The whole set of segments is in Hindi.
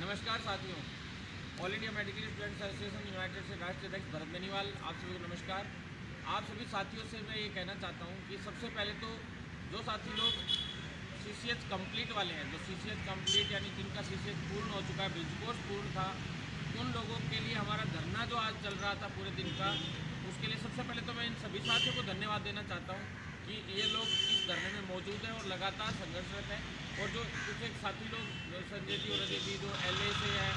नमस्कार साथियों, all India medical students association United से राष्ट्रीय अध्यक्ष भरत बेनीवाल आप सभी को नमस्कार। आप सभी साथियों से मैं ये कहना चाहता हूँ कि सबसे पहले तो जो साथी लोग CCH कंप्लीट वाले हैं, जो CCH कंप्लीट यानी जिनका CCH पूर्ण हो चुका है, ब्रिज कोर्स पूर्ण था, उन लोगों के लिए हमारा धरना जो आज चल रहा था पूरे दिन का, उसके लिए सबसे पहले तो मैं इन सभी साथियों को धन्यवाद देना चाहता हूँ कि ये लोग इस धरने में मौजूद हैं और लगातार संघर्षरत हैं। और जो कुछ एक साथी लोग संजय जी और अजय जी जो LA से हैं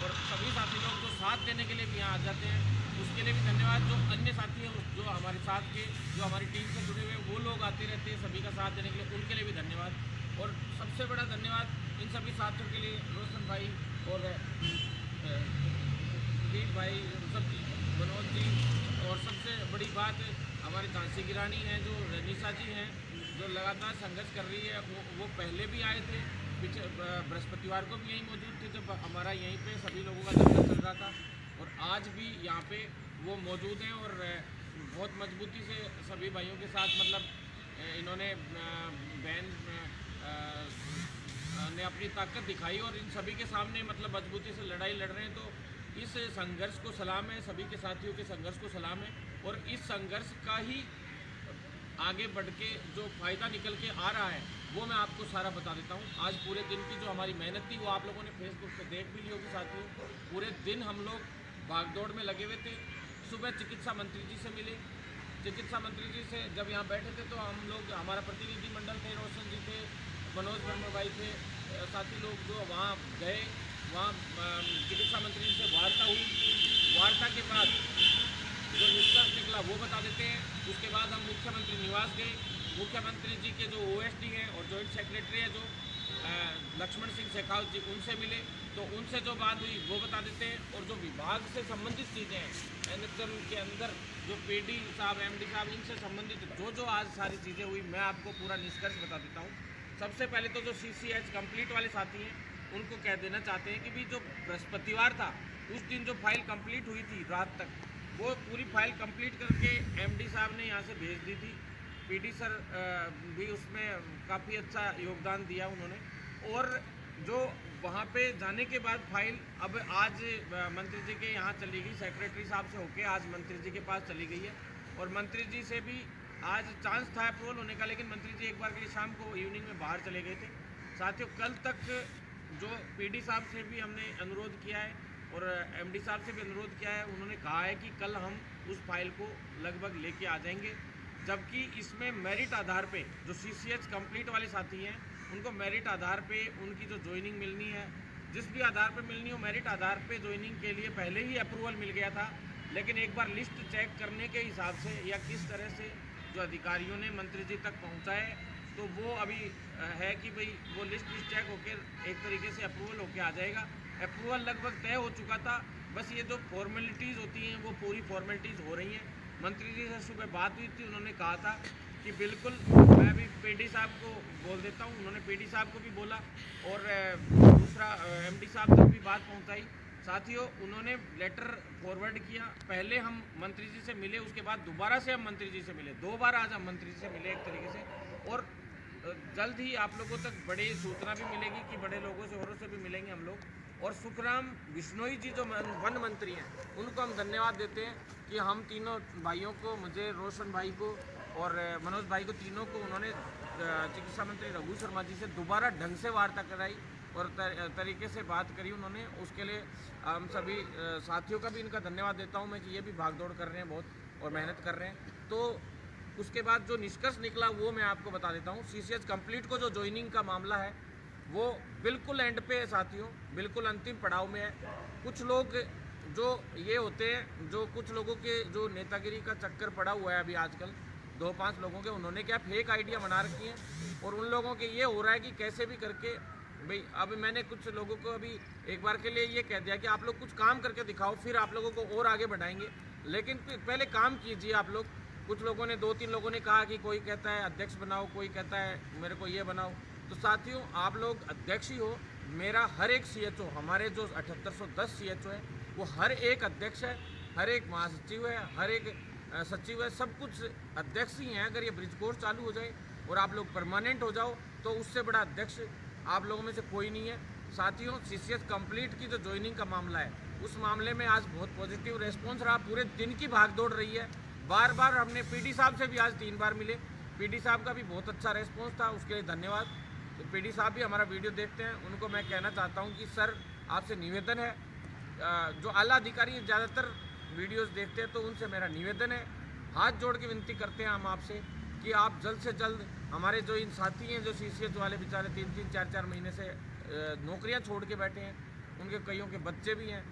और सभी साथी लोग जो साथ देने के लिए भी यहाँ आ जाते हैं, उसके लिए भी धन्यवाद। जो अन्य साथी हैं जो हमारे साथ के, जो हमारी टीम से जुड़े हुए वो लोग आते रहते हैं सभी का साथ देने के लिए, उनके लिए भी धन्यवाद। और सबसे बड़ा धन्यवाद इन सभी साथियों के लिए, रोशन भाई और दीप भाई, सब मनोज जी, और सबसे बड़ी बात हमारे झांसी की रानी हैं जो निशा जी हैं, जो लगातार संघर्ष कर रही है। वो पहले भी आए थे, पीछे बृहस्पतिवार को भी यहीं मौजूद थे जब हमारा यहीं पे सभी लोगों का धरना चल रहा था, और आज भी यहाँ पे वो मौजूद हैं और बहुत मजबूती से सभी भाइयों के साथ मतलब इन्होंने बहन ने अपनी ताकत दिखाई और इन सभी के सामने मतलब मजबूती से लड़ाई लड़ रहे हैं। तो इस संघर्ष को सलाम है, सभी के साथियों के संघर्ष को सलाम है। और इस संघर्ष का ही आगे बढ़ के जो फ़ायदा निकल के आ रहा है वो मैं आपको सारा बता देता हूँ। आज पूरे दिन की जो हमारी मेहनत थी वो आप लोगों ने फेसबुक पे देख भी ली होगी साथियों। पूरे दिन हम लोग भागदौड़ में लगे हुए थे। सुबह चिकित्सा मंत्री जी से मिले, चिकित्सा मंत्री जी से जब यहाँ बैठे थे तो हम लोग, हमारा प्रतिनिधिमंडल थे, रोशन जी थे, मनोज वर्मा भाई थे, साथी लोग जो वहाँ गए, वहाँ चिकित्सा मंत्री जी से वार्ता हुई। वार्ता के बाद जो निष्कर्ष निकला वो बता देते हैं। उसके बाद हम मुख्यमंत्री निवास गए, मुख्यमंत्री जी के जो OSD हैं और जॉइंट सेक्रेटरी है जो लक्ष्मण सिंह शेखावत जी, उनसे मिले, तो उनसे जो बात हुई वो बता देते हैं। और जो विभाग से संबंधित चीज़ें हैं, NHM के अंदर जो PD साहब, MD साहब, इनसे संबंधित जो आज सारी चीज़ें हुई मैं आपको पूरा निष्कर्ष बता देता हूँ। सबसे पहले तो जो CCH कंप्लीट वाले साथी हैं उनको कह देना चाहते हैं कि भी जो बृहस्पतिवार था उस दिन जो फाइल कंप्लीट हुई थी रात तक, वो पूरी फाइल कंप्लीट करके MD साहब ने यहाँ से भेज दी थी। PD सर भी उसमें काफ़ी अच्छा योगदान दिया उन्होंने। और जो वहाँ पे जाने के बाद फाइल अब आज मंत्री जी के यहाँ चली गई, सेक्रेटरी साहब से होके आज मंत्री जी के पास चली गई है। और मंत्री जी से भी आज चांस था अप्रूवल होने का, लेकिन मंत्री जी एक बार के लिए शाम को इवनिंग में बाहर चले गए थे। साथियों, कल तक जो PD साहब से भी हमने अनुरोध किया है और MD साहब से भी अनुरोध किया है, उन्होंने कहा है कि कल हम उस फाइल को लगभग लेके आ जाएंगे। जबकि इसमें मेरिट आधार पे जो CCH कंप्लीट वाले साथी हैं उनको मेरिट आधार पे उनकी जो ज्वाइनिंग मिलनी है, जिस भी आधार पे मिलनी हो, मेरिट आधार पे ज्वाइनिंग के लिए पहले ही अप्रूवल मिल गया था। लेकिन एक बार लिस्ट चेक करने के हिसाब से या किस तरह से जो अधिकारियों ने मंत्री जी तक पहुँचाए, तो वो अभी है कि भाई वो लिस्ट चेक होकर एक तरीके से अप्रूवल होकर आ जाएगा। अप्रूवल लगभग तय हो चुका था, बस ये जो फॉर्मेलिटीज़ होती हैं वो पूरी फॉर्मेलिटीज़ हो रही हैं। मंत्री जी से सुबह बात हुई थी, उन्होंने कहा था कि बिल्कुल, मैं अभी PD साहब को बोल देता हूँ, उन्होंने PD साहब को भी बोला और दूसरा MD साहब तक भी बात पहुँचाई। साथियों, उन्होंने लेटर फॉरवर्ड किया। पहले हम मंत्री जी से मिले, उसके बाद दोबारा से हम मंत्री जी से मिले, 2 बार आज हम मंत्री जी से मिले एक तरीके से। और जल्द ही आप लोगों तक बड़ी सूचना भी मिलेगी कि बड़े लोगों से औरों से भी मिलेंगे हम लोग। और सुखराम बिश्नोई जी जो वन मंत्री हैं, उनको हम धन्यवाद देते हैं कि हम तीनों भाइयों को, मुझे, रोशन भाई को और मनोज भाई को, तीनों को उन्होंने चिकित्सा मंत्री रघु शर्मा जी से दोबारा ढंग से वार्ता कराई और तरीके से बात करी उन्होंने। उसके लिए हम सभी साथियों का भी इनका धन्यवाद देता हूँ मैं कि ये भी भागदौड़ कर रहे हैं बहुत और मेहनत कर रहे हैं। तो उसके बाद जो निष्कर्ष निकला वो मैं आपको बता देता हूँ। CCH कंप्लीट को जो ज्वाइनिंग का मामला है वो बिल्कुल एंड पे है साथियों, बिल्कुल अंतिम पड़ाव में है। कुछ लोग जो ये होते हैं, जो कुछ लोगों के जो नेतागिरी का चक्कर पड़ा हुआ है अभी आजकल, 2-5 लोगों के, उन्होंने क्या फेक आइडिया बना रखी हैं और उन लोगों के ये हो रहा है कि कैसे भी करके भाई, अब मैंने कुछ लोगों को अभी एक बार के लिए ये कह दिया कि आप लोग कुछ काम करके दिखाओ, फिर आप लोगों को और आगे बढ़ाएंगे। लेकिन पहले काम कीजिए आप लोग। कुछ लोगों ने, 2-3 लोगों ने कहा कि कोई कहता है अध्यक्ष बनाओ, कोई कहता है मेरे को ये बनाओ। तो साथियों, आप लोग अध्यक्ष ही हो। मेरा हर एक CHO, हमारे जो 7810 CHO है, वो हर एक अध्यक्ष है, हर एक महासचिव है, हर एक सचिव है, सब कुछ अध्यक्ष ही हैं। अगर ये ब्रिज कोर्स चालू हो जाए और आप लोग परमानेंट हो जाओ तो उससे बड़ा अध्यक्ष आप लोगों में से कोई नहीं है। साथियों सीसीएच कंप्लीट की जो ज्वाइनिंग का मामला है, उस मामले में आज बहुत पॉजिटिव रेस्पॉन्स रहा। पूरे दिन की भागदौड़ रही है। बार बार हमने पीडी साहब से भी आज 3 बार मिले। पीडी साहब का भी बहुत अच्छा रेस्पॉन्स था, उसके लिए धन्यवाद। तो पीडी साहब भी हमारा वीडियो देखते हैं, उनको मैं कहना चाहता हूँ कि सर आपसे निवेदन है, जो आला अधिकारी ज़्यादातर वीडियोस देखते हैं, तो उनसे मेरा निवेदन है, हाथ जोड़ के विनती करते हैं हम आपसे कि आप जल्द से जल्द हमारे जो इन साथी हैं जो सीसीएच वाले बेचारे 3-3, 4-4 महीने से नौकरियां छोड़ के बैठे हैं, उनके कईयों के बच्चे भी हैं,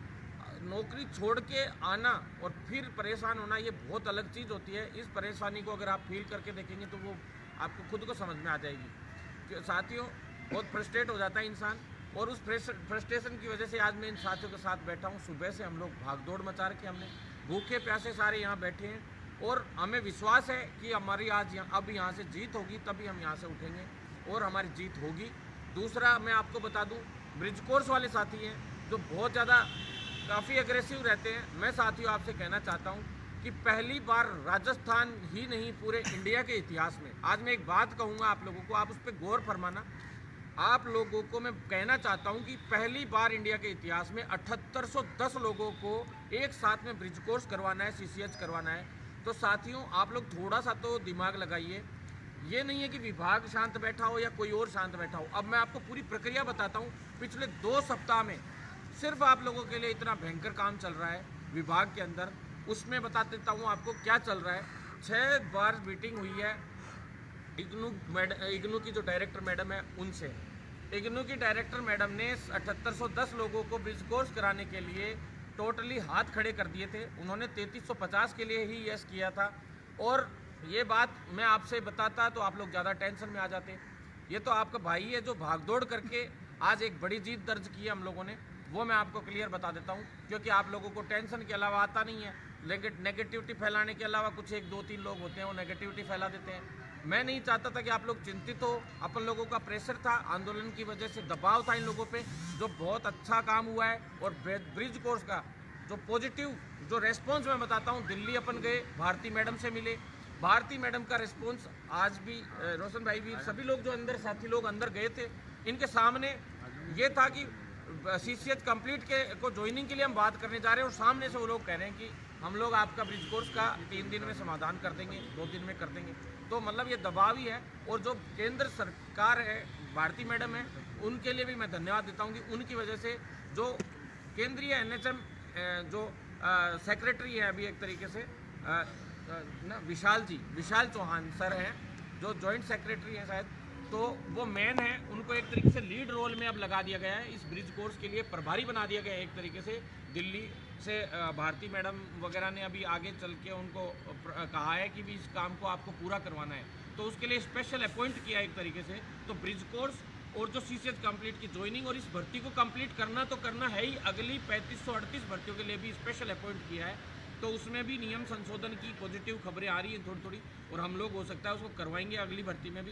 नौकरी छोड़ के आना और फिर परेशान होना ये बहुत अलग चीज़ होती है। इस परेशानी को अगर आप फील करके देखेंगे तो वो आपको खुद को समझ में आ जाएगी। साथियों बहुत फ्रस्ट्रेट हो जाता है इंसान, और उस फ्रस्ट्रेशन की वजह से आज मैं इन साथियों के साथ बैठा हूँ। सुबह से हम लोग भागदौड़ मचा रखे, हमने भूखे प्यासे सारे यहाँ बैठे हैं, और हमें विश्वास है कि हमारी आज अब यहाँ से जीत होगी, तभी हम यहाँ से उठेंगे और हमारी जीत होगी। दूसरा मैं आपको बता दूँ, ब्रिज कोर्स वाले साथी हैं जो बहुत ज़्यादा काफ़ी एग्रेसिव रहते हैं। मैं साथियों आपसे कहना चाहता हूँ कि पहली बार राजस्थान ही नहीं पूरे इंडिया के इतिहास में, आज मैं एक बात कहूँगा आप लोगों को, आप उस पर गौर फरमाना। आप लोगों को मैं कहना चाहता हूं कि पहली बार इंडिया के इतिहास में 7810 लोगों को एक साथ में ब्रिज कोर्स करवाना है, सीसीएच करवाना है। तो साथियों आप लोग थोड़ा सा तो दिमाग लगाइए। ये नहीं है कि विभाग शांत बैठा हो या कोई और शांत बैठा हो। अब मैं आपको पूरी प्रक्रिया बताता हूं। पिछले 2 सप्ताह में सिर्फ आप लोगों के लिए इतना भयंकर काम चल रहा है विभाग के अंदर, उसमें बता देता हूँ आपको क्या चल रहा है। 6 बार मीटिंग हुई है इग्नू की जो डायरेक्टर मैडम है उनसे। इग्नू की डायरेक्टर मैडम ने 7810 लोगों को ब्रिज कोर्स कराने के लिए टोटली हाथ खड़े कर दिए थे। उन्होंने 3350 के लिए ही यस किया था, और ये बात मैं आपसे बताता तो आप लोग ज़्यादा टेंशन में आ जाते। ये तो आपका भाई है जो भागदौड़ करके आज एक बड़ी जीत दर्ज की है हम लोगों ने, वो मैं आपको क्लियर बता देता हूँ, क्योंकि आप लोगों को टेंशन के अलावा आता नहीं है। नेगेटिविटी फैलाने के अलावा कुछ 1-2-3 लोग होते हैं वो नेगेटिविटी फैला देते हैं। मैं नहीं चाहता था कि आप लोग चिंतित हो। अपन लोगों का प्रेशर था, आंदोलन की वजह से दबाव था इन लोगों पे, जो बहुत अच्छा काम हुआ है। और ब्रिज कोर्स का जो पॉजिटिव जो रेस्पॉन्स मैं बताता हूँ, दिल्ली अपन गए, भारती मैडम से मिले, भारती मैडम का रिस्पॉन्स आज भी, रोशन भाई भी, सभी लोग जो अंदर साथी लोग अंदर गए थे, इनके सामने ये था कि सीसीएच कंप्लीट को ज्वाइनिंग के लिए हम बात करने जा रहे हैं, और सामने से वो लोग कह रहे हैं कि हम लोग आपका ब्रिज कोर्स का 3 दिन में समाधान कर देंगे, 2 दिन में कर देंगे। तो मतलब ये दबाव ही है। और जो केंद्र सरकार है, भारती मैडम है, उनके लिए भी मैं धन्यवाद देता हूँ कि उनकी वजह से जो केंद्रीय एनएचएम जो सेक्रेटरी है अभी एक तरीके से ना विशाल चौहान सर हैं, जो जॉइंट सेक्रेटरी हैं शायद, तो वो मेन है, उनको एक तरीके से लीड रोल में अब लगा दिया गया है। इस ब्रिज कोर्स के लिए प्रभारी बना दिया गया है एक तरीके से। दिल्ली से भारती मैडम वगैरह ने अभी आगे चल के उनको कहा है कि भी इस काम को आपको पूरा करवाना है, तो उसके लिए स्पेशल अपॉइंट किया एक तरीके से। तो ब्रिज कोर्स और जो सीसीएच कंप्लीट की ज्वाइनिंग और इस भर्ती को कंप्लीट करना तो करना है ही, अगली 3538 भर्तियों के लिए भी स्पेशल अपॉइंट किया है। तो उसमें भी नियम संशोधन की पॉजिटिव खबरें आ रही हैं थोड़ी, और हम लोग हो सकता है उसको करवाएंगे अगली भर्ती में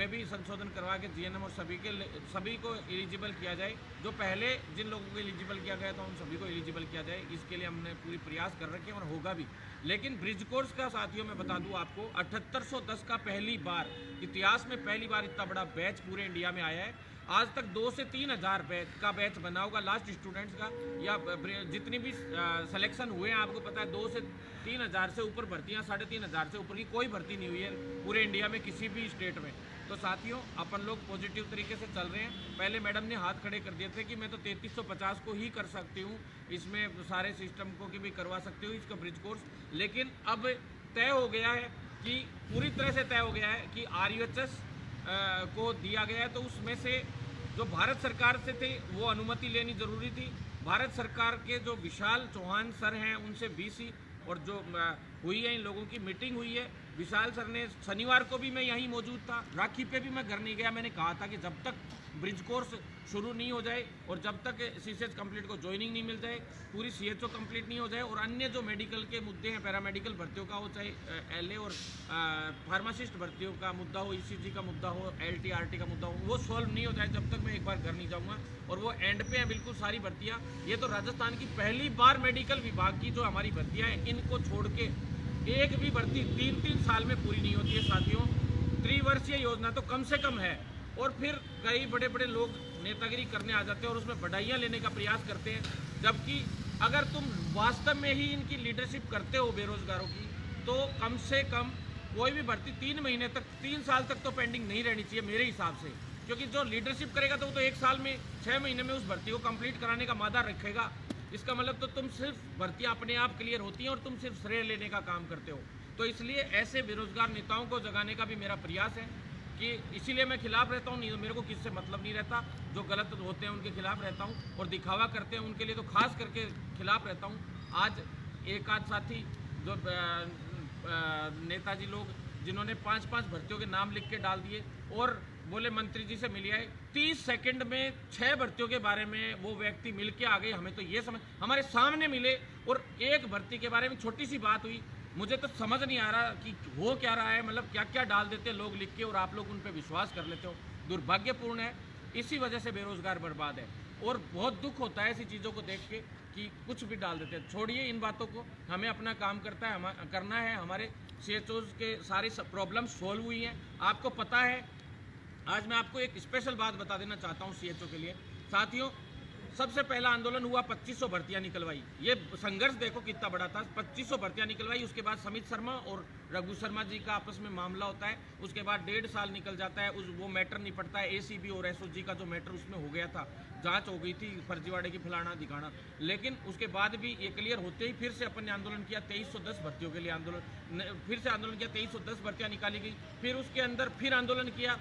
भी संशोधन करवा के जीएनएम और सभी को एलिजिबल किया जाए। जो पहले जिन लोगों को एलिजिबल किया गया था उन सभी को एलिजिबल किया जाए, इसके लिए हमने पूरी प्रयास कर रखे हैं और होगा भी। लेकिन ब्रिज कोर्स का साथियों मैं बता दूं आपको, 7810 का पहली बार, इतिहास में पहली बार इतना बड़ा बैच पूरे इंडिया में आया है। आज तक 2 से 3 हज़ार का बैच बना होगा लास्ट स्टूडेंट्स का, या जितनी भी सिलेक्शन हुए हैं आपको पता है 2 से 3 हज़ार से ऊपर भर्तियां, 3500 से ऊपर की कोई भर्ती नहीं हुई है पूरे इंडिया में किसी भी स्टेट में। तो साथियों अपन लोग पॉजिटिव तरीके से चल रहे हैं। पहले मैडम ने हाथ खड़े कर दिए थे कि मैं तो 3350 को ही कर सकती हूँ, इसमें सारे सिस्टम को भी करवा सकती हूँ इसका ब्रिज कोर्स। लेकिन अब तय हो गया है कि पूरी तरह से तय हो गया है कि RUHS को दिया गया है, तो उसमें से जो भारत सरकार से थे वो अनुमति लेनी जरूरी थी। भारत सरकार के जो विशाल चौहान सर हैं उनसे BC और जो हुई है, इन लोगों की मीटिंग हुई है। विशाल सर ने, शनिवार को भी मैं यहीं मौजूद था, राखी पे भी मैं घर नहीं गया। मैंने कहा था कि जब तक ब्रिज कोर्स शुरू नहीं हो जाए और जब तक सीसीएच कंप्लीट को ज्वाइनिंग नहीं मिल जाए, पूरी CHO कंप्लीट नहीं हो जाए, और अन्य जो मेडिकल के मुद्दे हैं, पैरामेडिकल भर्तियों का हो, चाहे LA और फार्मासिस्ट भर्तियों का मुद्दा हो, ECG का मुद्दा हो, LT RT का मुद्दा हो, वो सॉल्व नहीं हो जाए जब तक मैं एक बार घर नहीं जाऊँगा। और वो एंड पे हैं बिल्कुल सारी भर्तियाँ। ये तो राजस्थान की पहली बार मेडिकल विभाग की जो हमारी भर्तियाँ हैं, इनको छोड़ के एक भी भर्ती 3-3 साल में पूरी नहीं होती है साथियों। त्रिवर्षीय योजना तो कम से कम है, और फिर कई बड़े बड़े लोग नेतागिरी करने आ जाते हैं और उसमें बढ़ाइयाँ लेने का प्रयास करते हैं। जबकि अगर तुम वास्तव में ही इनकी लीडरशिप करते हो बेरोजगारों की, तो कम से कम कोई भी भर्ती 3 महीने तक, 3 साल तक तो पेंडिंग नहीं रहनी चाहिए मेरे हिसाब से। क्योंकि जो लीडरशिप करेगा तो वो तो 1 साल में, 6 महीने में उस भर्ती को कंप्लीट कराने का मादा रखेगा। इसका मतलब तो तुम सिर्फ भर्तियाँ अपने आप क्लियर होती हैं और तुम सिर्फ श्रेय लेने का काम करते हो। तो इसलिए ऐसे बेरोजगार नेताओं को जगाने का भी मेरा प्रयास है कि इसीलिए मैं खिलाफ रहता हूँ। नहीं तो मेरे को किससे मतलब नहीं रहता, जो गलत होते हैं उनके खिलाफ रहता हूँ और दिखावा करते हैं उनके लिए तो खास करके खिलाफ रहता हूँ। आज एक आध साथी जो नेताजी लोग जिन्होंने 5-5 भर्तियों के नाम लिख के डाल दिए और बोले मंत्री जी से मिलिए आए, 30 सेकंड में 6 भर्तियों के बारे में वो व्यक्ति मिल के आ गए। हमें तो ये समझ, हमारे सामने मिले और एक भर्ती के बारे में छोटी सी बात हुई। मुझे तो समझ नहीं आ रहा कि हो क्या रहा है, मतलब क्या क्या डाल देते हैं लोग लिख के और आप लोग उन पर विश्वास कर लेते हो। दुर्भाग्यपूर्ण है, इसी वजह से बेरोजगार बर्बाद है और बहुत दुख होता है ऐसी चीज़ों को देख के कि कुछ भी डाल देते हैं। छोड़िए इन बातों को, हमें अपना काम करना है। हमारे CHOs के सारी प्रॉब्लम सॉल्व हुई हैं, आपको पता है। आज मैं आपको एक स्पेशल बात बता देना चाहता हूँ CHO के लिए। साथियों, सबसे पहला आंदोलन हुआ, 2500 भर्तियां निकलवाई। ये संघर्ष देखो कितना बड़ा था। 2500 भर्तियां निकलवाई, उसके बाद समित शर्मा और रघु शर्मा जी का आपस में मामला होता है। उसके बाद 1.5 साल निकल जाता है, वो मैटर निपटता है। ACB और SOG का जो मैटर उसमें हो गया था, जांच हो गई थी फर्जीवाड़े की, फलाना दिखाना। लेकिन उसके बाद भी ये क्लियर होते ही फिर से अपन ने आंदोलन किया, 2310 भर्तियों के लिए फिर से आंदोलन किया। 2310 भर्तियां निकाली गई। फिर उसके अंदर फिर आंदोलन किया,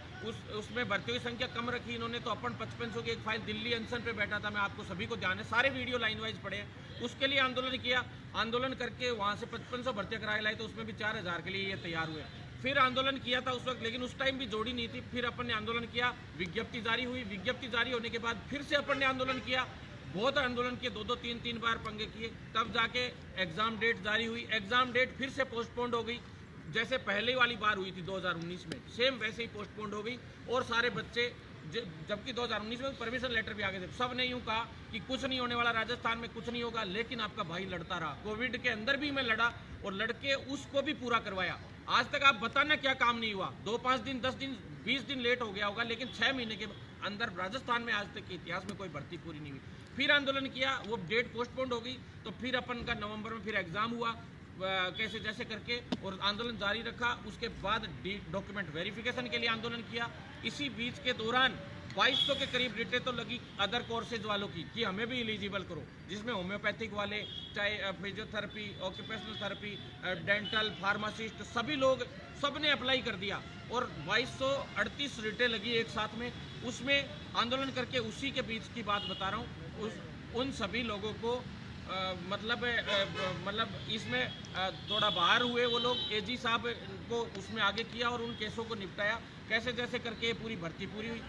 उसमें भर्तियों की संख्या कम रखी इन्होंने, तो अपन 5500 की एक फाइल दिल्ली अनशन पे बैठा था, मैं आपको सभी को ध्यान है, सारे वीडियो लाइन वाइज पड़े हैं। उसके लिए आंदोलन किया, आंदोलन करके वहाँ से 5500 भर्तियां कराए लाए, तो उसमें भी 4000 के लिए ये तैयार हुए। फिर आंदोलन किया था उस वक्त, लेकिन उस टाइम भी जोड़ी नहीं थी। फिर अपन ने आंदोलन किया, विज्ञप्ति जारी हुई। विज्ञप्ति जारी होने के बाद फिर से अपन ने आंदोलन किया, बहुत आंदोलन किए, 2-2, 3-3 बार पंगे किए। तब जाके एग्जाम डेट जारी हुई। एग्जाम डेट फिर से पोस्टपोन्ड हो गई, जैसे पहले वाली बार हुई थी 2019 में, सेम वैसे ही पोस्टपोन्ड हो गई। और सारे बच्चे, जबकि 2019 में परमिशन लेटर भी आ गए थे, सब ने यूं कहा कि कुछ नहीं होने वाला, राजस्थान में कुछ नहीं होगा। लेकिन आपका भाई लड़ता रहा, कोविड के अंदर भी मैं लड़ा और लड़के उसको भी पूरा करवाया। आज तक आप बताना क्या काम नहीं हुआ। 2-5 दिन, 10 दिन, 20 दिन लेट हो गया होगा, लेकिन 6 महीने के अंदर राजस्थान में आज तक के इतिहास में कोई भर्ती पूरी नहीं हुई। फिर आंदोलन किया, वो डेट पोस्टपोन्ड हो गई, तो फिर अपन का नवंबर में फिर एग्जाम हुआ, कैसे जैसे करके, और आंदोलन जारी रखा। उसके बाद डॉक्यूमेंट वेरिफिकेशन के लिए आंदोलन किया। इसी बीच के दौरान 2200 के करीब रिटें तो लगी अदर कोर्सेज वालों की कि हमें भी एलिजिबल करो, जिसमें होम्योपैथिक वाले, चाहे physiotherapy, occupational therapy, dental, pharmacist, सभी लोग, सब ने अप्लाई कर दिया। और 2238 रिटें लगी एक साथ में। उसमें आंदोलन करके, उसी के बीच की बात बता रहा हूँ, उन सभी लोगों को मतलब इसमें थोड़ा बाहर हुए वो लोग। AG साहब को उसमें आगे किया और उन केसों को निपटाया, कैसे जैसे करके पूरी भर्ती पूरी हुई,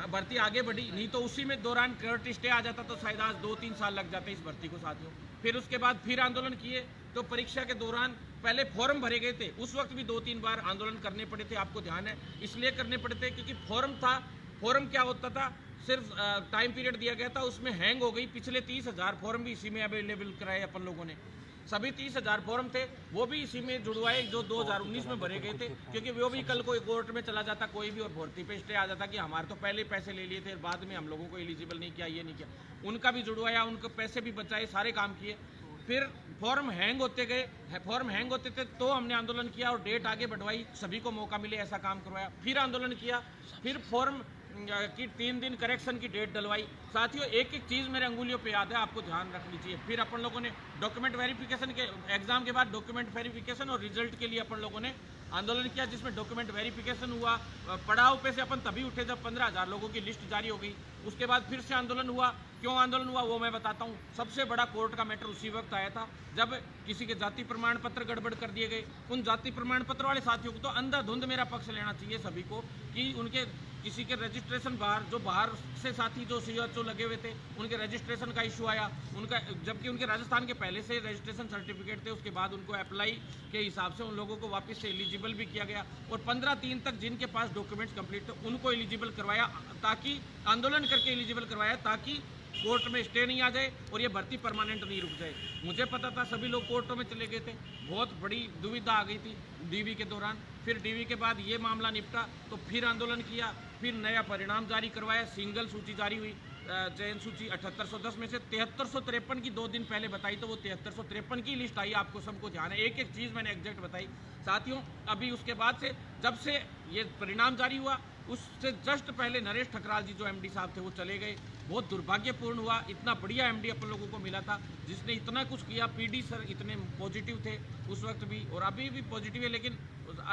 भर्ती आगे बढ़ी। नहीं तो उसी में दौरान कर्ट स्टे आ जाता तो शायद आज 2-3 साल लग जाते इस भर्ती को साथियों। फिर उसके बाद फिर आंदोलन किए, तो परीक्षा के दौरान पहले फॉर्म भरे गए थे, उस वक्त भी 2-3 बार आंदोलन करने पड़े थे, आपको ध्यान है। इसलिए करने पड़े थे क्योंकि फॉर्म था, फॉर्म क्या होता था, सिर्फ टाइम पीरियड दिया गया था, उसमें हैंग हो गई। पिछले 30,000 फॉर्म भी इसी में अवेलेबल कराए अपन लोगों ने। सभी 30,000 फॉर्म थे, वो भी इसी में जुड़वाए जो 2019 में भरे गए थे। क्योंकि वो भी कल कोई कोर्ट में चला जाता कोई भी और भर्ती पे स्टे आ जाता कि हमारे तो पहले पैसे ले लिए थे, बाद में हम लोगों को एलिजिबल नहीं किया, ये नहीं किया। उनका भी जुड़वाया, उनको पैसे भी बचाए, सारे काम किए। फिर फॉर्म हैंग होते गए, फॉर्म हैंग होते थे तो हमने आंदोलन किया और डेट आगे बढ़वाई, सभी को मौका मिले ऐसा काम करवाया। फिर आंदोलन किया, फिर फॉर्म की 3 दिन करेक्शन की डेट डलवाई। साथियों, एक एक चीज़ मेरे अंगुलियों पे याद है, आपको ध्यान रखनी चाहिए। फिर अपन लोगों ने डॉक्यूमेंट वेरिफिकेशन के, एग्जाम के बाद डॉक्यूमेंट वेरिफिकेशन और रिजल्ट के लिए अपन लोगों ने आंदोलन किया, जिसमें डॉक्यूमेंट वेरिफिकेशन हुआ। पड़ाव पे से अपन तभी उठे जब 15,000 लोगों की लिस्ट जारी हो गई। उसके बाद फिर से आंदोलन हुआ। क्यों आंदोलन हुआ वो मैं बताता हूँ। सबसे बड़ा कोर्ट का मैटर उसी वक्त आया था जब किसी के जाति प्रमाण पत्र गड़बड़ कर दिए गए। उन जाति प्रमाण पत्र वाले साथियों को तो अंधाधुंध मेरा पक्ष लेना चाहिए सभी को कि उनके किसी के रजिस्ट्रेशन बाहर, जो बाहर से साथी जो CHO लगे हुए थे, उनके रजिस्ट्रेशन का इशू आया उनका, जबकि उनके राजस्थान के पहले से रजिस्ट्रेशन सर्टिफिकेट थे। उसके बाद उनको अप्लाई के हिसाब से उन लोगों को वापस से एलिजिबल भी किया गया और 15/3 तक जिनके पास डॉक्यूमेंट्स कंप्लीट थे उनको एलिजिबल करवाया, ताकि आंदोलन करके एलिजिबल करवाया, ताकि कोर्ट में स्टे नहीं आ जाए और ये भर्ती परमानेंट नहीं रुक जाए। मुझे पता था सभी लोग कोर्टों में चले गए थे, बहुत बड़ी दुविधा आ गई थी DV के दौरान। फिर DV के बाद ये मामला निपटा तो फिर आंदोलन किया, फिर नया परिणाम जारी करवाया, सिंगल सूची जारी हुई, चयन सूची 7810 में से 7353 की 2 दिन पहले बताई, तो वो 7353 की लिस्ट आई, आपको सबको ध्यान है, एक एक चीज़ मैंने एग्जैक्ट बताई साथियों। अभी उसके बाद से जब से ये परिणाम जारी हुआ, उससे जस्ट पहले नरेश ठकराल जी जो एमडी साहब थे वो चले गए। बहुत दुर्भाग्यपूर्ण हुआ, इतना बढ़िया एमडी अपन लोगों को मिला था जिसने इतना कुछ किया। पीडी सर इतने पॉजिटिव थे उस वक्त भी और अभी भी पॉजिटिव है, लेकिन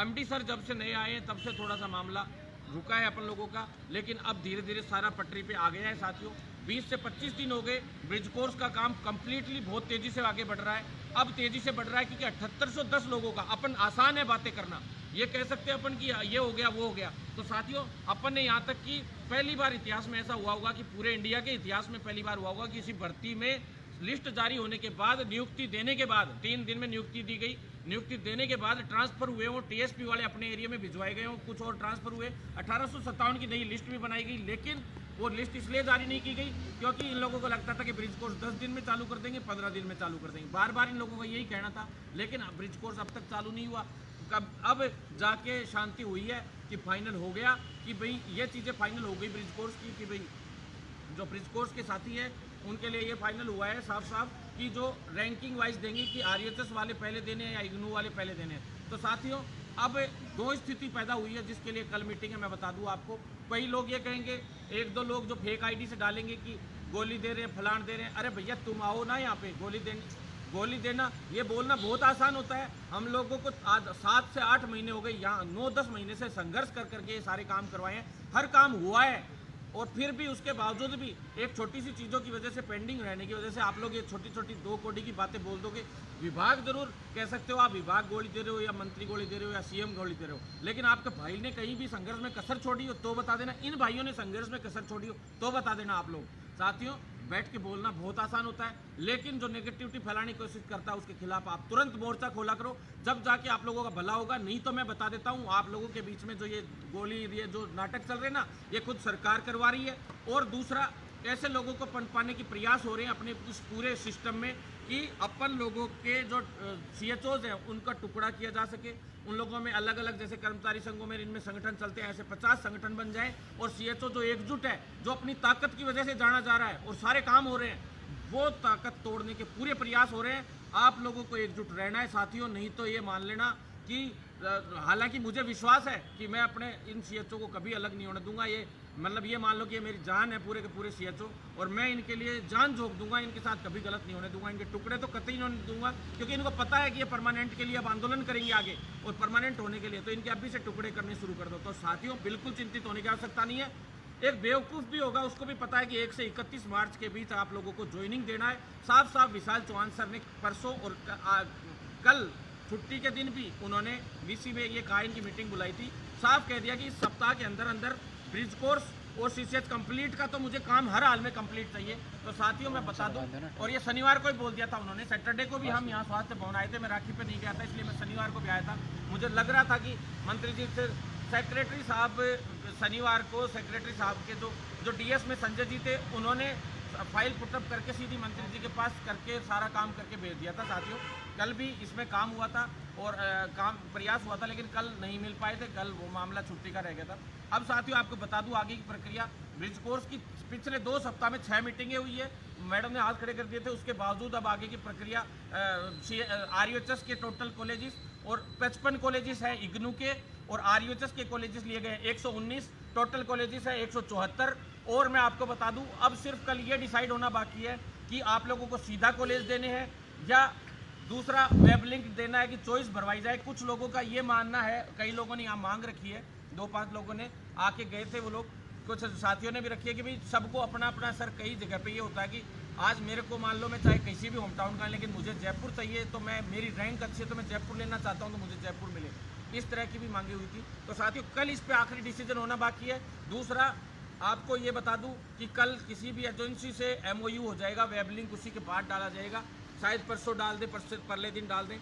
एमडी सर जब से नए आए हैं तब से थोड़ा सा मामला रुका है अपन लोगों का, लेकिन अब धीरे धीरे सारा पटरी पे आ गया है साथियों। 20 से 25 दिन हो गए, ब्रिज कोर्स का काम कंप्लीटली बहुत तेजी से आगे बढ़ रहा है। अब तेजी से बढ़ रहा है क्योंकि 7810 लोगों का, अपन आसान है बातें करना, ये कह सकते हैं अपन कि ये हो गया वो हो गया, तो साथियों अपन ने यहाँ तक कि पहली बार इतिहास में ऐसा हुआ होगा कि पूरे इंडिया के इतिहास में पहली बार हुआ होगा कि इसी भर्ती में लिस्ट जारी होने के बाद, नियुक्ति देने के बाद, 3 दिन में नियुक्ति दी गई, नियुक्ति देने के बाद ट्रांसफर हुए हो, टीएसपी वाले अपने एरिया में भिजवाए गए हो, कुछ और ट्रांसफर हुए, 1857 की नई लिस्ट भी बनाई गई, लेकिन वो लिस्ट इसलिए जारी नहीं की गई क्योंकि इन लोगों को लगता था कि ब्रिज कोर्स 10 दिन में चालू कर देंगे, 15 दिन में चालू कर देंगे, बार बार इन लोगों का यही कहना था, लेकिन ब्रिज कोर्स अब तक चालू नहीं हुआ। अब जाके शांति हुई है कि फाइनल हो गया कि भाई ये चीज़ें फाइनल हो गई ब्रिज कोर्स की, कि भाई जो ब्रिज कोर्स के साथी हैं उनके लिए ये फाइनल हुआ है साफ साफ कि जो रैंकिंग वाइज देंगे कि आरएचएस वाले पहले देने हैं या इग्नू वाले पहले देने हैं। तो साथियों अब 2 स्थिति पैदा हुई है जिसके लिए कल मीटिंग है, मैं बता दूं आपको। कई लोग ये कहेंगे, 1-2 लोग जो फेक आईडी से डालेंगे कि गोली दे रहे हैं, फलान दे रहे हैं, अरे भैया तुम आओ ना यहाँ पे, गोली देना ये बोलना बहुत आसान होता है। हम लोगों को 7 से 8 महीने हो गए, यहाँ 9-10 महीने से संघर्ष कर करके ये सारे काम करवाए हैं, हर काम हुआ है, और फिर भी उसके बावजूद भी एक छोटी सी चीज़ों की वजह से, पेंडिंग रहने की वजह से आप लोग ये छोटी छोटी 2 कोड़ी की बातें बोल दोगे। विभाग जरूर कह सकते हो, आप विभाग गोली दे रहे हो या मंत्री गोली दे रहे हो या सीएम गोली दे रहे हो, लेकिन आपके भाई ने कहीं भी संघर्ष में कसर छोड़ी हो तो बता देना, इन भाइयों ने संघर्ष में कसर छोड़ी हो तो बता देना आप लोग। साथियों बैठ के बोलना बहुत आसान होता है, लेकिन जो नेगेटिविटी फैलाने की कोशिश करता है उसके खिलाफ आप तुरंत मोर्चा खोला करो, जब जाके आप लोगों का भला होगा। नहीं तो मैं बता देता हूँ, आप लोगों के बीच में जो ये गोली, ये जो नाटक चल रहे हैं ना, ये खुद सरकार करवा रही है, और दूसरा ऐसे लोगों को पनपाने की प्रयास हो रहे हैं अपने इस पूरे सिस्टम में कि अपन लोगों के जो सीएचओज हैं उनका टुकड़ा किया जा सके, उन लोगों में अलग अलग जैसे कर्मचारी संघों में इनमें संगठन चलते हैं, ऐसे 50 संगठन बन जाएं, और सीएचओ जो एकजुट है, जो अपनी ताकत की वजह से जाना जा रहा है और सारे काम हो रहे हैं, वो ताकत तोड़ने के पूरे प्रयास हो रहे हैं। आप लोगों को एकजुट रहना है साथियों, नहीं तो ये मान लेना कि हालांकि मुझे विश्वास है कि मैं अपने इन सीएचओ को कभी अलग नहीं होने दूंगा, ये मतलब ये मान लो कि ये मेरी जान है पूरे के पूरे सीएचओ, और मैं इनके लिए जान झोंक दूंगा, इनके साथ कभी गलत नहीं होने दूंगा, इनके टुकड़े तो कतई नहीं होने दूंगा, क्योंकि इनको पता है कि ये परमानेंट के लिए अब आंदोलन करेंगे आगे, और परमानेंट होने के लिए तो इनके अभी से टुकड़े करने शुरू कर दो। तो साथियों बिल्कुल चिंतित होने की आवश्यकता नहीं है। एक बेवकूफ़ भी होगा, उसको भी पता है कि 1 से 31 मार्च के बीच आप लोगों को ज्वाइनिंग देना है। साफ साफ विशाल चौहान सर ने परसों और कल छुट्टी के दिन भी उन्होंने वीसी में ये कहा, इनकी मीटिंग बुलाई थी, साफ कह दिया कि इस सप्ताह के अंदर अंदर ब्रिज कोर्स और सीसीएच कंप्लीट का तो मुझे काम हर हाल में कंप्लीट चाहिए। तो साथियों मैं बता दूं, और ये शनिवार को ही बोल दिया था उन्होंने, सैटरडे को भी हम यहाँ स्वास्थ्य भवन आए थे, मैं राखी पे नहीं गया था, इसलिए मैं शनिवार को भी आया था। मुझे लग रहा था कि मंत्री जी से सेक्रेटरी साहब शनिवार को, सेक्रेटरी साहब के जो डीएस में संजय जी थे, उन्होंने फाइल पुटअप करके सीधी मंत्री जी के पास करके सारा काम करके भेज दिया था। साथियों कल भी इसमें काम हुआ था और काम प्रयास हुआ था, लेकिन कल नहीं मिल पाए थे, कल वो मामला छुट्टी का रह गया था। अब साथियों आपको बता दूं आगे की प्रक्रिया, ब्रिज कोर्स की पिछले 2 सप्ताह में 6 मीटिंगें हुई है, मैडम ने हाथ खड़े कर दिए थे, उसके बावजूद अब आगे की प्रक्रिया आरयूएचएस के टोटल कॉलेजेस और 55 कॉलेजेस हैं इग्नू के, और आरयूएचएस के कॉलेजेस लिए गए 119, टोटल कॉलेजेस है 174। और मैं आपको बता दूं अब सिर्फ कल ये डिसाइड होना बाकी है कि आप लोगों को सीधा कॉलेज देने हैं या दूसरा वेब लिंक देना है, कि चॉइस भरवाई जाए। कुछ लोगों का ये मानना है, कई लोगों ने यहाँ मांग रखी है, 2-5 लोगों ने आके गए थे वो लोग, कुछ साथियों ने भी रखी है कि भाई सबको अपना अपना सर, कई जगह पे ये होता है कि आज मेरे को मान लो मैं चाहे किसी भी होम टाउन का, लेकिन मुझे जयपुर चाहिए, तो मैं मेरी रैंक अच्छी है तो मैं जयपुर लेना चाहता हूँ, तो मुझे जयपुर मिले, इस तरह की भी मांगी हुई थी। तो साथियों कल इस पर आखिरी डिसीजन होना बाकी है। दूसरा आपको ये बता दूं कि कल किसी भी एजेंसी से एमओयू हो जाएगा, वेब लिंक उसी के बाद डाला जाएगा, शायद परसों डाल दें, परले दिन डाल दें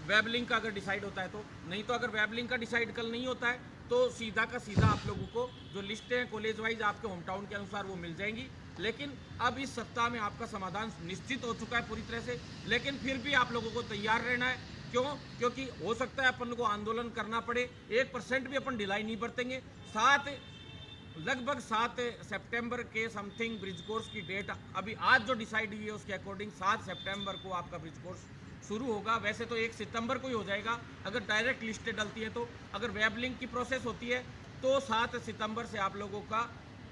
वेब लिंक का अगर डिसाइड होता है तो, नहीं तो अगर वेब लिंक का डिसाइड कल नहीं होता है तो सीधा का सीधा आप लोगों को जो लिस्टें हैं कॉलेज वाइज आपके होम टाउन के अनुसार वो मिल जाएंगी। लेकिन अब इस सप्ताह में आपका समाधान निश्चित हो चुका है पूरी तरह से, लेकिन फिर भी आप लोगों को तैयार रहना है। क्यों? क्योंकि हो सकता है अपन को आंदोलन करना पड़े, 1% भी अपन ढिलाई नहीं बरतेंगे। साथ लगभग 7 सितंबर के समथिंग ब्रिज कोर्स की डेट अभी आज जो डिसाइड हुई है उसके अकॉर्डिंग 7 सितंबर को आपका ब्रिज कोर्स शुरू होगा। वैसे तो 1 सितंबर को ही हो जाएगा अगर डायरेक्ट लिस्टें डलती है तो। अगर वेब लिंक की प्रोसेस होती है तो 7 सितंबर से आप लोगों का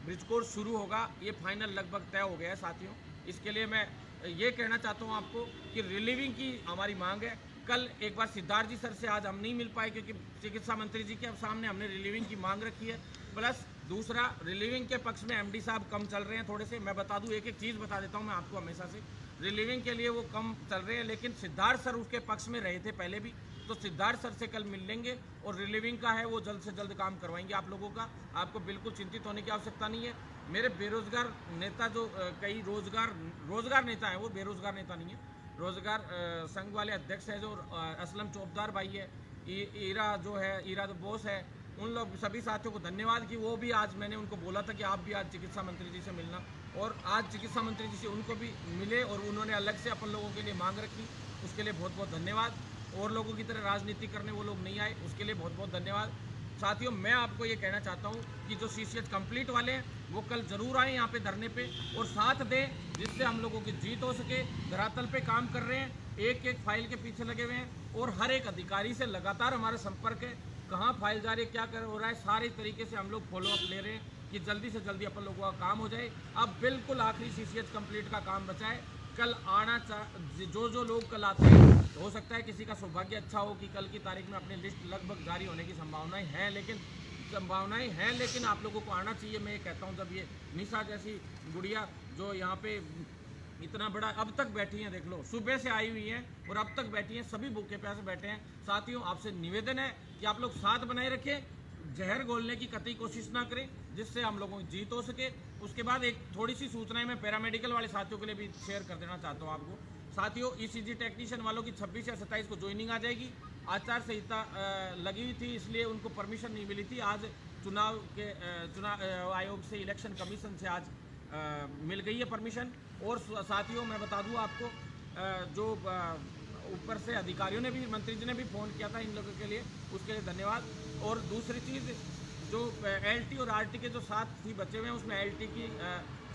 ब्रिज कोर्स शुरू होगा। ये फाइनल लगभग तय हो गया है साथियों। इसके लिए मैं ये कहना चाहता हूँ आपको कि रिलीविंग की हमारी मांग है। कल एक बार सिद्धार्थ जी सर से आज हम नहीं मिल पाए क्योंकि चिकित्सा मंत्री जी के सामने हमने रिलीविंग की मांग रखी है। प्लस दूसरा, रिलीविंग के पक्ष में एमडी साहब कम चल रहे हैं थोड़े से। मैं बता दूं, एक एक चीज़ बता देता हूं मैं आपको हमेशा से। रिलीविंग के लिए वो कम चल रहे हैं, लेकिन सिद्धार्थ सर उसके पक्ष में रहे थे पहले भी, तो सिद्धार्थ सर से कल मिल लेंगे और रिलीविंग का है वो जल्द से जल्द काम करवाएंगे आप लोगों का। आपको बिल्कुल चिंतित होने की आवश्यकता नहीं है। मेरे बेरोजगार नेता जो कई रोजगार नेता हैं, वो बेरोजगार नेता नहीं है, रोजगार संघ वाले अध्यक्ष है जो असलम चौबदार भाई है, ईरा जो है, ईरा जो बॉस है, उन लोग सभी साथियों को धन्यवाद कि वो भी आज मैंने उनको बोला था कि आप भी आज चिकित्सा मंत्री जी से मिलना, और आज चिकित्सा मंत्री जी से उनको भी मिले और उन्होंने अलग से अपन लोगों के लिए मांग रखी। उसके लिए बहुत बहुत धन्यवाद। और लोगों की तरह राजनीति करने वो लोग नहीं आए, उसके लिए बहुत बहुत धन्यवाद। साथियों, मैं आपको ये कहना चाहता हूँ कि जो CCH कंप्लीट वाले हैं वो कल जरूर आए यहाँ पे धरने पे और साथ दें, जिससे हम लोगों की जीत हो सके। धरातल पे काम कर रहे हैं, एक एक फाइल के पीछे लगे हुए हैं और हर एक अधिकारी से लगातार हमारा संपर्क है। कहाँ फाइल जा रही है, क्या कर हो रहा है, सारे तरीके से हम लोग फॉलोअप ले रहे हैं कि जल्दी से जल्दी अपन लोगों का काम हो जाए। अब बिल्कुल आखिरी CCH कंप्लीट का काम बचा है। कल आना जो लोग कल आते हैं, हो सकता है किसी का सौभाग्य अच्छा हो कि कल की तारीख में अपनी लिस्ट लगभग जारी होने की संभावनाएं हैं, लेकिन आप लोगों को आना चाहिए। मैं ये कहता हूँ, जब ये निशा जैसी गुड़िया जो यहाँ पे इतना बड़ा अब तक बैठी हैं, देख लो सुबह से आई हुई हैं और अब तक बैठी हैं, सभी भूखे प्यासे बैठे हैं। साथियों, आपसे निवेदन है कि आप लोग साथ बनाए रखें, जहर घोलने की कतई कोशिश ना करें, जिससे हम लोगों की जीत हो सके। उसके बाद एक थोड़ी सी सूचनाएं मैं पैरामेडिकल वाले साथियों के लिए भी शेयर कर देना चाहता हूं आपको। साथियों, ECG टेक्नीशियन वालों की 26 या 27 को ज्वाइनिंग आ जाएगी। आचार संहिता लगी हुई थी, इसलिए उनको परमिशन नहीं मिली थी। आज चुनाव आयोग से, इलेक्शन कमीशन से आज मिल गई है परमिशन। और साथियों, मैं बता दूं आपको, जो ऊपर से अधिकारियों ने भी, मंत्री जी ने भी फ़ोन किया था इन लोगों के लिए, उसके लिए धन्यवाद। और दूसरी चीज़, जो LT और RT के जो साथी बचे हुए हैं, उसमें LT की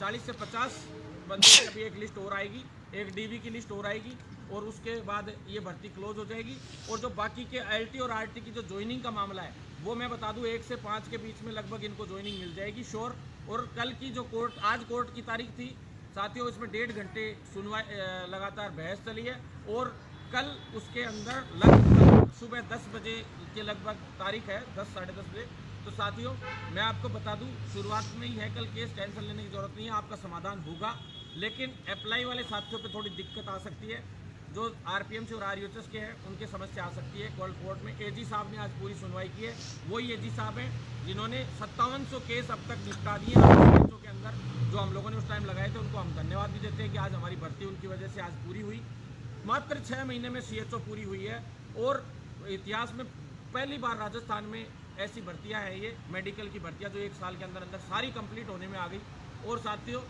40 से 50 बंदे की अभी एक लिस्ट और आएगी, एक DV की लिस्ट और आएगी और उसके बाद ये भर्ती क्लोज हो जाएगी। और जो बाकी के LT और RT की जो ज्वाइनिंग का मामला है, वो मैं बता दूं 1 से 5 के बीच में लगभग इनको ज्वाइनिंग मिल जाएगी श्योर। और कल की जो आज कोर्ट की तारीख थी साथियों, इसमें 1.5 घंटे सुनवाई लगातार बहस चली है और कल उसके अंदर लगभग सुबह 10 बजे के लगभग तारीख है, 10 साढ़े 10 बजे। तो साथियों, मैं आपको बता दूं, शुरुआत में ही है कल केस, टेंशन लेने की जरूरत नहीं है, आपका समाधान होगा। लेकिन अप्लाई वाले साथियों पे थोड़ी दिक्कत आ सकती है, जो RPM से और RUHS के हैं, उनके समस्या आ सकती है। कोर्ट में AG साहब ने आज पूरी सुनवाई की है, वही AG साहब हैं जिन्होंने 5700 केस अब तक निपटा दिए हैं के अंदर, जो हम लोगों ने उस टाइम लगाए थे। उनको हम धन्यवाद भी देते हैं कि आज हमारी भर्ती उनकी वजह से आज पूरी हुई। मात्र 6 महीने में CHO पूरी हुई है और इतिहास में पहली बार राजस्थान में ऐसी भर्तियां हैं, ये मेडिकल की भर्तियां, जो 1 साल के अंदर अंदर सारी कंप्लीट होने में आ गई। और साथियों,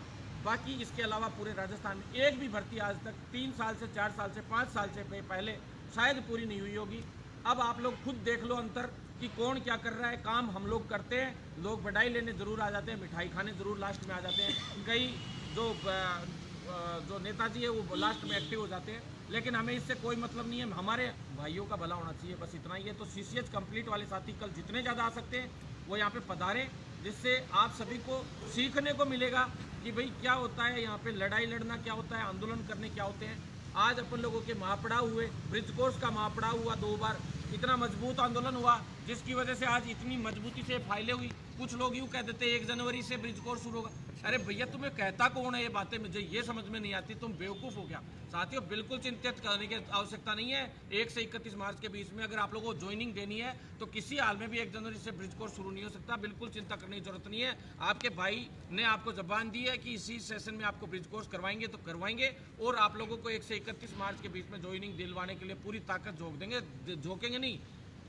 बाकी इसके अलावा पूरे राजस्थान में एक भी भर्ती आज तक 3 साल से, 4 साल से, 5 साल से पहले शायद पूरी नहीं हुई होगी। अब आप लोग खुद देख लो अंतर कि कौन क्या कर रहा है। काम हम लोग करते हैं, लोग बधाई लेने ज़रूर आ जाते हैं, मिठाई खाने ज़रूर लास्ट में आ जाते हैं। कई जो नेताजी है वो लास्ट में एक्टिव हो जाते हैं, लेकिन हमें इससे कोई मतलब नहीं है। हमारे भाइयों का भला होना चाहिए, बस इतना ही है। तो CCH कंप्लीट वाले साथी कल जितने ज़्यादा आ सकते हैं वो यहाँ पे पधारें, जिससे आप सभी को सीखने को मिलेगा कि भाई क्या होता है यहाँ पे, लड़ाई लड़ना क्या होता है, आंदोलन करने क्या होते हैं। आज अपन लोगों के महापड़ाव हुए, ब्रिज कोर्स का महापड़ाव हुआ 2 बार, इतना मजबूत आंदोलन हुआ जिसकी वजह से आज इतनी मजबूती से फाइलें हुई। कुछ लोग यूँ कह देते 1 जनवरी से ब्रिज कोर्स शुरू होगा। अरे भैया, तुम्हें कहता कौन है ये बातें, मुझे ये समझ में नहीं आती, तुम बेवकूफ़ हो क्या। साथियों, बिल्कुल चिंतित करने की आवश्यकता नहीं है। 1 से 31 मार्च के बीच में अगर आप लोगों को ज्वाइनिंग देनी है तो किसी हाल में भी 1 जनवरी से ब्रिज कोर्स शुरू नहीं हो सकता। बिल्कुल चिंता करने की जरूरत नहीं है। आपके भाई ने आपको जबान दी है कि इसी सेशन में आपको ब्रिज कोर्स करवाएंगे तो करवाएंगे, और आप लोगों को 1 से 31 मार्च के बीच में ज्वाइनिंग दिलवाने के लिए पूरी ताकत झोंक देंगे। झोंकेंगे नहीं,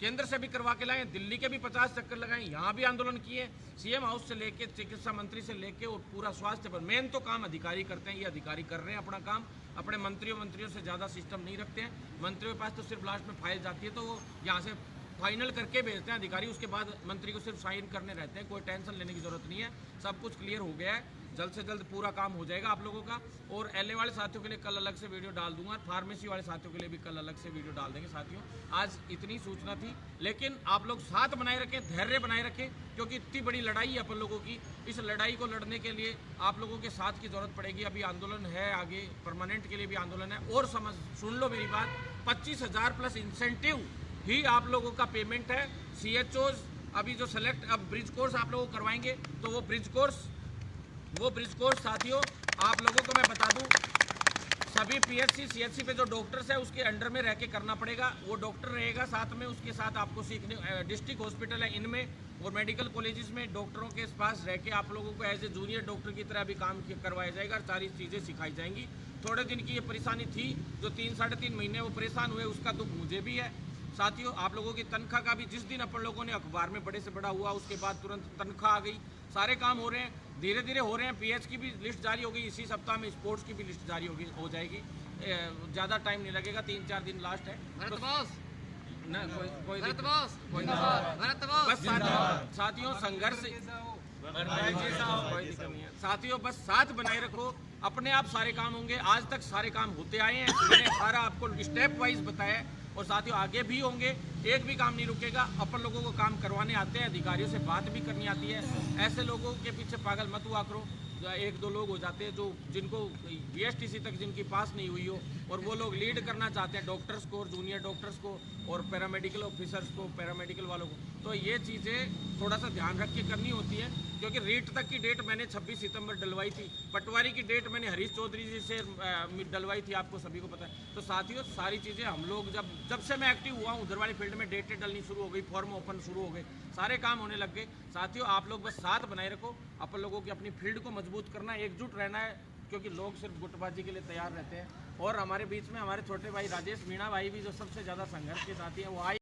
केंद्र से भी करवा के लाए, दिल्ली के भी 50 चक्कर लगाए, यहाँ भी आंदोलन किए, CM हाउस से लेके, चिकित्सा मंत्री से लेके और पूरा स्वास्थ्य पर। मेन तो काम अधिकारी करते हैं, ये अधिकारी कर रहे हैं अपना काम, अपने मंत्रियों से ज़्यादा सिस्टम नहीं रखते हैं। मंत्रियों के पास तो सिर्फ लास्ट में फाइल जाती है तो वो यहाँ से फाइनल करके भेजते हैं अधिकारी, उसके बाद मंत्री को सिर्फ साइन करने रहते हैं, कोई टेंशन लेने की जरूरत नहीं है, सब कुछ क्लियर हो गया है, जल्द से जल्द पूरा काम हो जाएगा आप लोगों का। और एलए वाले साथियों के लिए कल अलग से वीडियो डाल दूंगा, फार्मेसी वाले साथियों के लिए भी कल अलग से वीडियो डाल देंगे। साथियों आज इतनी सूचना थी, लेकिन आप लोग साथ बनाए रखें, धैर्य बनाए रखें, क्योंकि इतनी बड़ी लड़ाई है अपन लोगों की। इस लड़ाई को लड़ने के लिए आप लोगों के साथ की जरूरत पड़ेगी। अभी आंदोलन है, आगे परमानेंट के लिए भी आंदोलन है। और सुन लो मेरी बात, 25,000 प्लस इंसेंटिव ही आप लोगों का पेमेंट है। CHOs अभी जो सेलेक्ट अब ब्रिज कोर्स आप लोगों को करवाएंगे, तो वो ब्रिज कोर्स साथियों आप लोगों को मैं बता दूं, सभी PHC CHC पे जो डॉक्टर्स है उसके अंडर में रह के करना पड़ेगा। वो डॉक्टर रहेगा साथ में, उसके साथ आपको सीखने डिस्ट्रिक्ट हॉस्पिटल है इनमें और मेडिकल कॉलेजेस में डॉक्टरों के पास रह के आप लोगों को एज ए जूनियर डॉक्टर की तरह भी काम करवाया जाएगा और सारी चीज़ें सिखाई जाएंगी। थोड़े दिन की ये परेशानी थी, जो 3-3.5 महीने वो परेशान हुए, उसका दुख मुझे भी है। साथियों आप लोगों की तनख्वाह का भी जिस दिन अपन लोगों ने अखबार में बड़े से बड़ा हुआ, उसके बाद तुरंत तनख्वाह आ गई। सारे काम हो रहे हैं, धीरे धीरे हो रहे हैं। PH की भी लिस्ट जारी हो गई, इसी सप्ताह में स्पोर्ट्स की भी लिस्ट जारी हो जाएगी। ज़्यादा टाइम नहीं लगेगा, 3-4 दिन लास्ट है। ना कोई बस साथियों संघर्ष साथियों बस साथ बनाए रखो, अपने आप सारे काम होंगे। आज तक सारे काम होते आए हैं, मैंने सारा आपको स्टेप वाइज बताया और साथियों आगे भी होंगे। एक भी काम नहीं रुकेगा। अपन लोगों को काम करवाने आते हैं, अधिकारियों से बात भी करनी आती है। ऐसे लोगों के पीछे पागल मत हुआ करो। 1-2 लोग हो जाते हैं जो जिनको VSTC तक जिनकी पास नहीं हुई हो, और वो लोग लीड करना चाहते हैं डॉक्टर्स को और जूनियर डॉक्टर्स को और पैरामेडिकल ऑफिसर्स को, पैरामेडिकल वालों को। तो ये चीज़ें थोड़ा सा ध्यान रख के करनी होती है, क्योंकि रीट तक की डेट मैंने 26 सितंबर डलवाई थी। पटवारी की डेट मैंने हरीश चौधरी जी से डलवाई थी, आपको सभी को पता है। तो साथियों सारी चीज़ें हम लोग जब से मैं एक्टिव हुआ हूँ उधर वाली फील्ड में डेटें डलनी शुरू हो गई, फॉर्म ओपन शुरू हो गए, सारे काम होने लग गए। साथियों आप लोग बस साथ बनाए रखो, अपन लोगों की अपनी फील्ड को मजबूत करना है, एकजुट रहना है, क्योंकि लोग सिर्फ गुटबाजी के लिए तैयार रहते हैं। और हमारे बीच में हमारे छोटे भाई राजेश मीणा भाई भी जो सबसे ज़्यादा संघर्ष के साथी हैं, वो आए